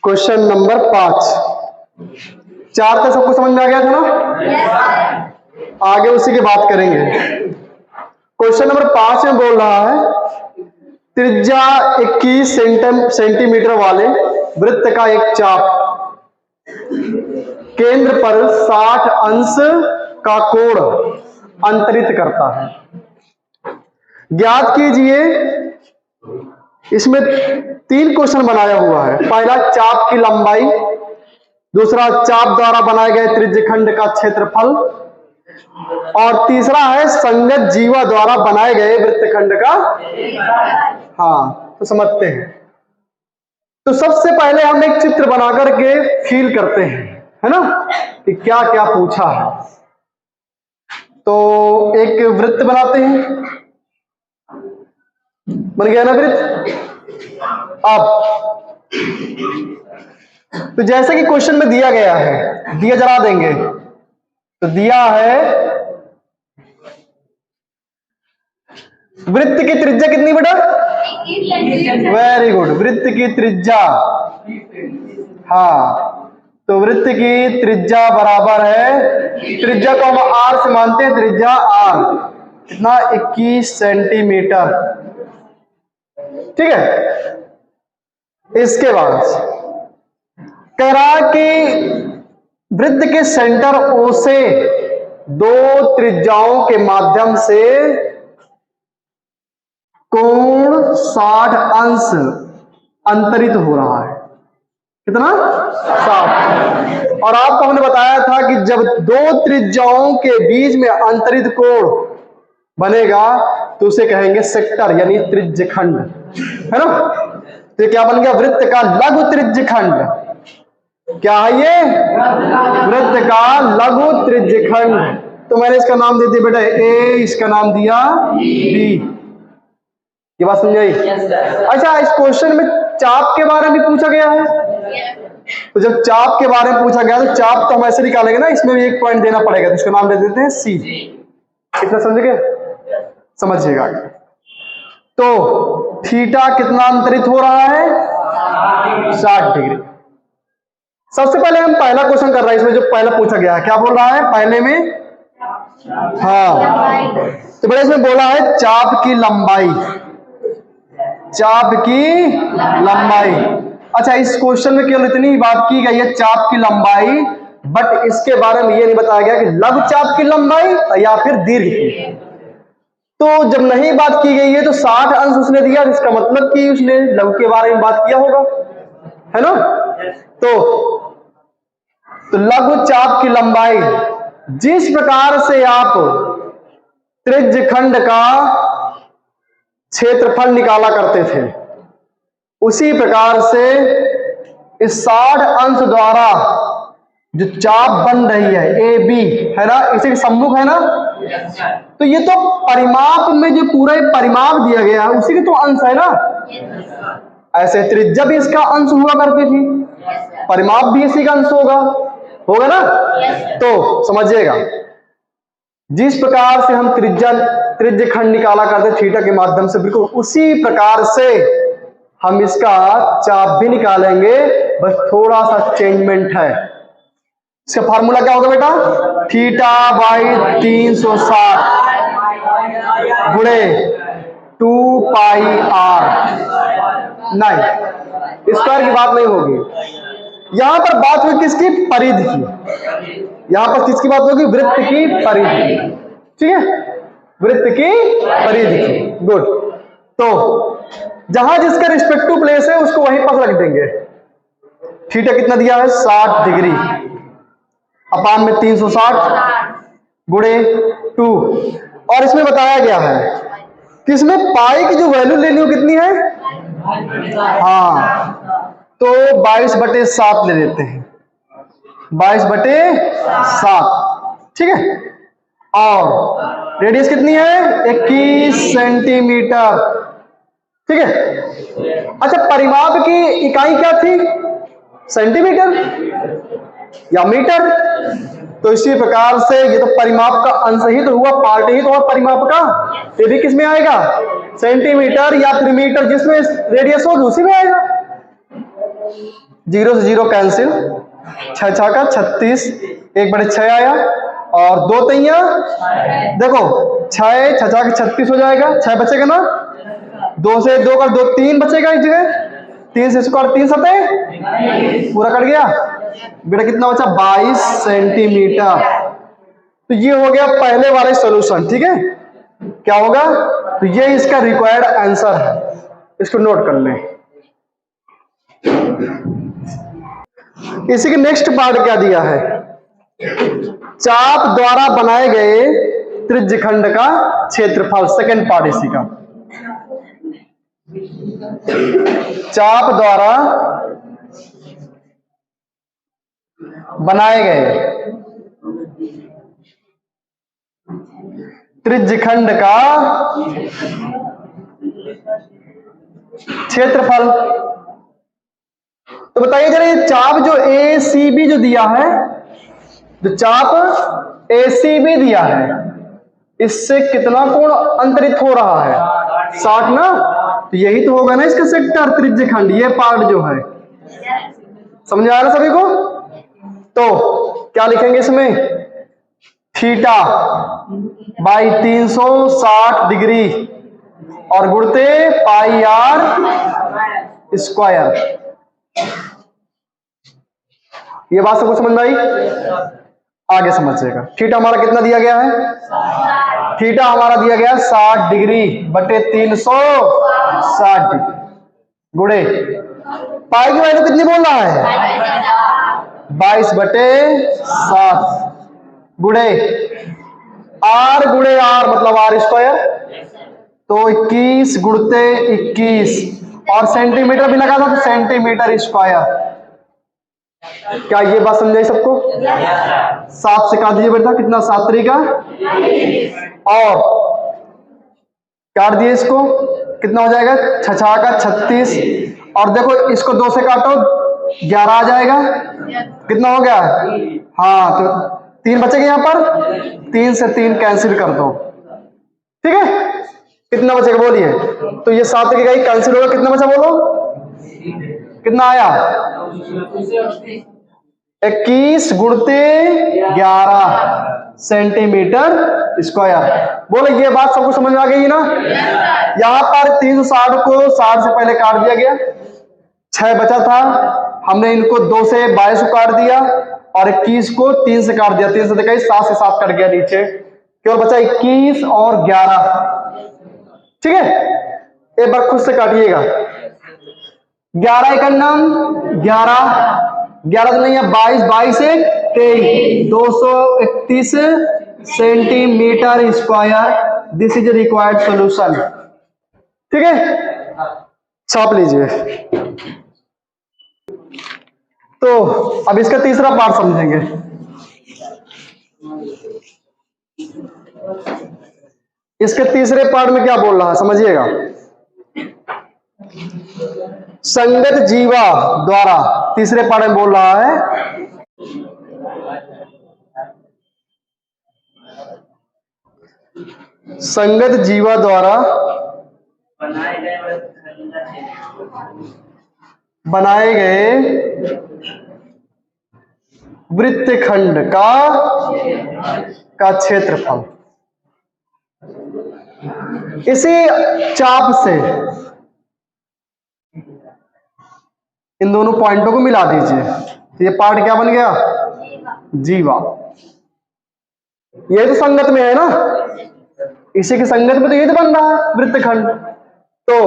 Question number 5। 4 तक सबको समझ में आ गया था ना? आगे उसी की बात करेंगे। क्वेश्चन नंबर 5 में बोल रहा है त्रिज्या 21 सेंटीमीटर वाले वृत्त का एक चाप केंद्र पर 60 अंश का कोण अंतरित करता है। ज्ञात कीजिए। इसमें 3 क्वेश्चन बनाया हुआ है। पहला चाप की लंबाई, दूसरा चाप द्वारा बनाए गए त्रिज्यखंड का क्षेत्रफल, और तीसरा है संगत जीवा द्वारा बनाए गए वृत्तखंड का। हाँ, तो समझते हैं। तो सबसे पहले हम एक चित्र बना करके फील करते हैं, है ना, कि क्या क्या पूछा है। तो एक वृत्त बनाते हैं। बन गया ना वृत्त? अब तो जैसे कि क्वेश्चन में दिया गया है, दिया जला देंगे। तो दिया है वृत्त की त्रिज्या कितनी बेटा? वेरी गुड, वृत्त की त्रिज्या। हाँ, तो वृत्त की त्रिज्या बराबर है, त्रिज्या को हम आर से मानते हैं, त्रिज्या आर कितना? 21 सेंटीमीटर। ठीक है। इसके बाद कह रहा कि वृत्त के सेंटर ओ से 2 त्रिज्याओं के माध्यम से कोण 60 अंश अंतरित हो रहा है। कितना? 60। और आपको हमने बताया था कि जब 2 त्रिज्याओं के बीच में अंतरित कोण बनेगा तो उसे कहेंगे सेक्टर, यानी त्रिज्यखंड, है ना। तो क्या बन गया? वृत्त का लघु त्रिज्यखंड। क्या है ये? वृत्त का लघु त्रिज्यखंड। तो मैंने इसका नाम दे दिया बेटा ए, इसका नाम दिया बी। ये बात समझ आई? अच्छा, इस क्वेश्चन में चाप के बारे में पूछा गया है। तो जब चाप के बारे में पूछा गया तो चाप तो हम ऐसे निकालेंगे ना, इसमें भी 1 पॉइंट देना पड़ेगा, तो इसका नाम दे देते हैं सी। कितना समझ गए? समझिएगा। तो थीटा कितना अंतरित हो रहा है? 60 डिग्री। सबसे पहले हम पहला क्वेश्चन कर रहे हैं। इसमें जो पहला पूछा गया है, क्या बोल रहा है पहले में? हाँ, तो बड़े इसमें बोला है चाप की लंबाई, चाप की लंबाई। अच्छा, इस क्वेश्चन में केवल इतनी बात की गई है, चाप की लंबाई, बट इसके बारे में यह नहीं बताया गया कि लघु चाप की लंबाई या फिर दीर्घ की। तो जब नहीं बात की गई है तो 60 अंश उसने दिया, इसका मतलब कि उसने लघु के बारे में बात किया होगा, है ना। तो लघु चाप की लंबाई, जिस प्रकार से आप त्रिज्यखंड का क्षेत्रफल निकाला करते थे, उसी प्रकार से इस 60 अंश द्वारा जो चाप बन रही है ए बी, है ना, इसे सम्मुख है ना। तो ये तो परिमाप में जो पूरा परिमाप दिया गया है उसी के तो अंश है ना। ऐसे त्रिज्या भी इसका अंश हुआ करती थी, परिमाप भी इसी का अंश होगा ना। तो समझिएगा, जिस प्रकार से हम त्रिज्यखंड निकाला करते थीटा के माध्यम से, बिल्कुल उसी प्रकार से हम इसका चाप भी निकालेंगे, बस थोड़ा सा चेंजमेंट है। इसका फार्मूला क्या होगा बेटा? थीटा बाई 360 गुणे 2 पाई आर। नहीं, स्क्वायर की बात नहीं होगी। यहां पर बात हुई किसकी? परिधि की। यहां पर किसकी बात होगी? वृत्त की परिधि। ठीक है, वृत्त की परिधि की। गुड। तो जहां जिसका रिस्पेक्टिव प्लेस है उसको वहीं पर रख देंगे। थीटा कितना दिया है? 60 डिग्री अपान में 360 गुणे 2। और इसमें बताया गया है कि इसमें पाई की जो वैल्यू लेनी हो कितनी है? हाँ, तो 22/7 ले लेते हैं, 22/7। ठीक है। और रेडियस कितनी है? 21 सेंटीमीटर। ठीक है। अच्छा, परिमाप की इकाई क्या थी? सेंटीमीटर या मीटर। तो इसी प्रकार से ये तो परिमाप का अंश ही तो हुआ, पार्ट ही तो हुआ परिमाप का। ये भी किस में आएगा? सेंटीमीटर या फिर मीटर, जिसमें रेडियस होगी उसी में आएगा। जीरो से जीरो कैंसिल, 6 6 का 36, 1/6 आया, और 2 तैया देखो 6 6 6 36 हो जाएगा, 6 बचेगा ना, 2 से 2 का 2 3 बचेगा इस जगह, 3 से स्क्वायर 3 सतह पूरा कट गया बेटा। कितना बचा? 22 सेंटीमीटर। तो ये हो गया पहले वाले सॉल्यूशन। ठीक है, क्या होगा? तो ये इसका रिक्वायर्ड आंसर है, इसको नोट कर लें। इसी के नेक्स्ट पार्ट क्या दिया है? चाप द्वारा बनाए गए त्रिज्यखंड का क्षेत्रफल। सेकंड पार्ट इसी का, चाप द्वारा बनाए गए त्रिज्यखंड का क्षेत्रफल। तो बताइए जरा, ये चाप जो ACB जो दिया है, जो चाप ACB दिया है, इससे कितना कोण अंतरित हो रहा है? 60 ना। तो यही तो होगा ना इसका सेक्टर, त्रिज्यखंड, ये पार्ट जो है। समझ आया ना सभी को? तो क्या लिखेंगे इसमें? थीटा बाई 360 डिग्री और गुणते पाई आर स्क्वायर। ये बात सबको समझ में आई? आगे समझिएगा। थीटा हमारा कितना दिया गया है? थीटा हमारा दिया गया 60 डिग्री बटे 360 गुणे पाई की वैल्यू कितनी बोल रहा है? 22/7 गुणे आर गुणे आर मतलब आर स्क्वायर, तो 21 गुणते 21 और सेंटीमीटर भी लगा था तो सेंटीमीटर स्क्वायर। क्या ये बात समझाई सबको? 7 से काट दीजिए बेटा, कितना? 7 तरीका और काट दिए इसको, कितना हो जाएगा? 6 6 का 36 और देखो इसको 2 से काटो 11 आ जाएगा। कितना हो गया? हाँ, तो 3 बचेगा यहाँ पर, 3 से 3 कैंसिल कर दो। ठीक है, कितना बचेगा बोलिए? तो ये 7 तरीका ही कैंसिल होगा, कितना बचा बोलो? कितना आया? 21 गुणते 11 सेंटीमीटर स्क्वायर। बोलो ये बात सबको समझ में आ गई ना? यहाँ पर 360 को 60 से पहले काट दिया गया, 6 बचा था, हमने इनको 2 से 22 को काट दिया और 21 को 3 से काट दिया, 3 से देखा 7 से 7 कट गया, नीचे केवल बचा 21 और 11। ठीक है, एक बार खुद से काटिएगा। 11 एक नाम 11 11 तो नहीं है, 22 22 से 23 231 centimetre square. This is required solution. ठीक है, छाप लीजिए। तो अब इसका तीसरा पार्ट समझेंगे। इसके तीसरे पार्ट में क्या बोल रहा है समझिएगा। संगत जीवा द्वारा, तीसरे पार्ट में बोल रहा है संगत जीवा द्वारा बनाए गए वृत्तखंड का क्षेत्रफल। इसी चाप से इन दोनों पॉइंटों को मिला दीजिए, तो ये पार्ट क्या बन गया? जीवा। ये तो संगत में है ना, इसी की संगत में तो ये तो बन रहा है वृत्तखंड। तो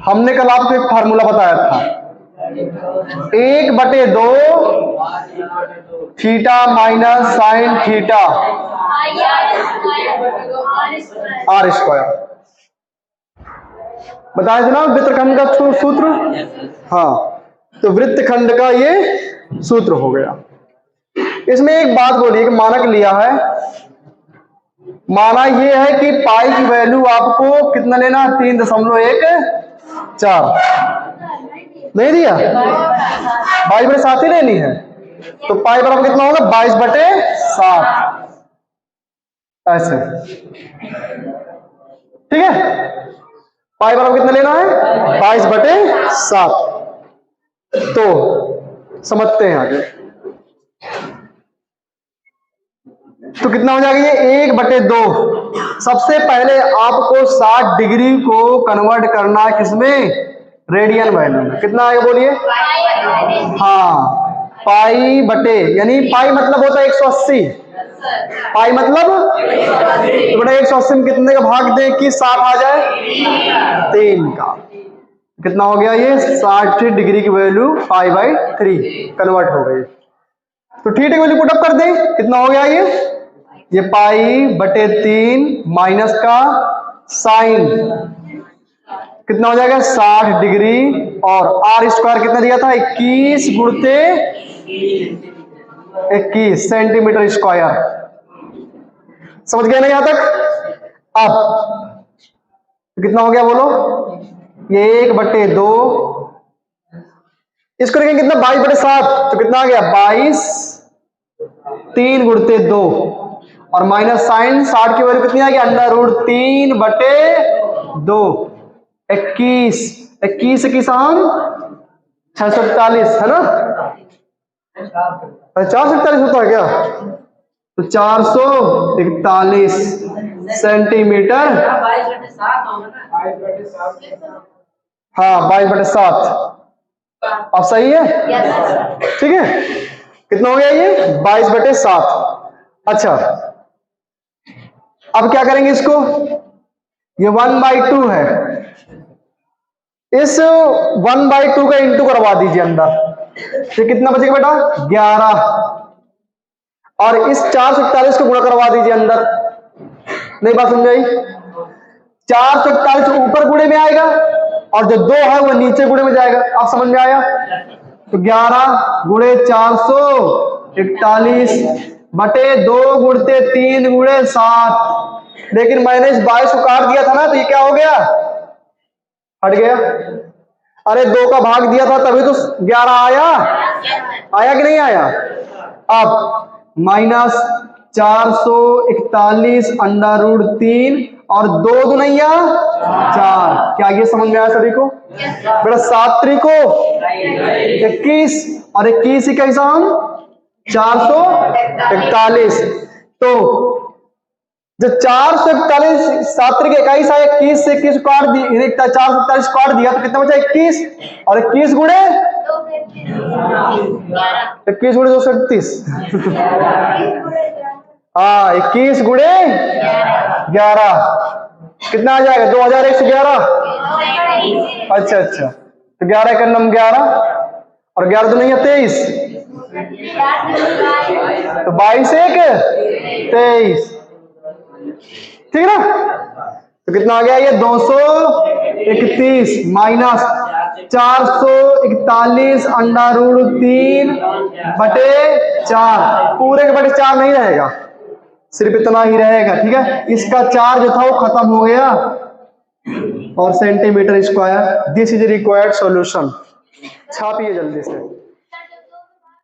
हमने कल आपको एक फार्मूला बताया था, 1/2 theta minus sine theta R square. बताया था ना वृत्तखंड का सूत्र। हाँ, तो वृत्तखंड का ये सूत्र हो गया। इसमें एक बात बोलिए कि मानक लिया है, माना ये है कि पाई की वैल्यू आपको कितना लेना? 3.14 नहीं दिया, 22/7 ही लेनी है, तो पाई बराबर कितना होगा? 22/7 ऐसे। ठीक है, पाई बराबर कितना लेना है? 22/7। तो समझते हैं आगे। तो कितना हो जाएगा ये 1/2। सबसे पहले आपको 60 डिग्री को कन्वर्ट करना है किसमें, रेडियन वैल्यू में। कितना आएगा बोलिए, हाँ पाई बटे, यानी पाई मतलब होता है 180, पाई मतलब तो बड़ा 180 में कितने का भाग दे कि 60 आ जाए, 3 का। कितना हो गया ये 60 डिग्री की वैल्यू π/3 कन्वर्ट हो गई। तो ठीक है वैल्यू पुटअप कर दें, कितना हो गया ये π/3 माइनस का साइन कितना हो जाएगा 60 डिग्री, और आर स्क्वायर कितना दिया था 21 गुणते 21 सेंटीमीटर स्क्वायर। समझ गए ना यहां तक। अब कितना हो गया बोलो, ये 1/2 इसको लेंगे कितना 22/7, तो कितना आ गया 22 3 गुणते 2, और माइनस साइन 60 की वैल्यू कितनी आ गई √3/2 21 21 की शाम 641 है ना, 441 होता है क्या, तो 441 सेंटीमीटर, हाँ 22/7। अब सही है, ठीक है। कितना हो गया ये 22/7। अच्छा अब क्या करेंगे इसको, ये 1/2 है, इस 1/2 का इंटू करवा दीजिए अंदर, तो कितना बचेगा बेटा 11, और इस 441 को गुणा करवा दीजिए अंदर। नहीं बात समझ आई, 441 ऊपर गुणे में आएगा और जो 2 है वो नीचे गुणे में जाएगा। आप समझ में आया, तो 11 गुणे 441 बटे 2 गुणते 3 गुणे 7, लेकिन मैंने इस 22 को काट दिया था ना, तो ये क्या हो गया हट गया। अरे 2 का भाग दिया था तभी तो 11 आया, आया कि नहीं आया। अब माइनस 441 √3 और 2 दूनैया 4, क्या ये समझ में आया सभी को बेटा। 7 त्रिको 21 और 21 का हिसाब 441, तो जो 441 7 त्रिक 21 है, 21 से 21 काट दी, 441 काट दिया तो कितना बचा 21, और 21 गुणे 21 गुणे 231 हाँ 21 गुणे 11 कितना आ जाएगा 2111। अच्छा अच्छा, तो 11 का नम 11 और 11 तो नहीं है 23, तो 22 1 23, ठीक है ना। तो कितना आ गया ये 231 माइनस 441 √3/4, पूरे के बटे 4 नहीं रहेगा, सिर्फ इतना ही रहेगा, ठीक है। इसका 4 जो था वो खत्म हो गया, और centimetre square. This is required solution. छापिए जल्दी से।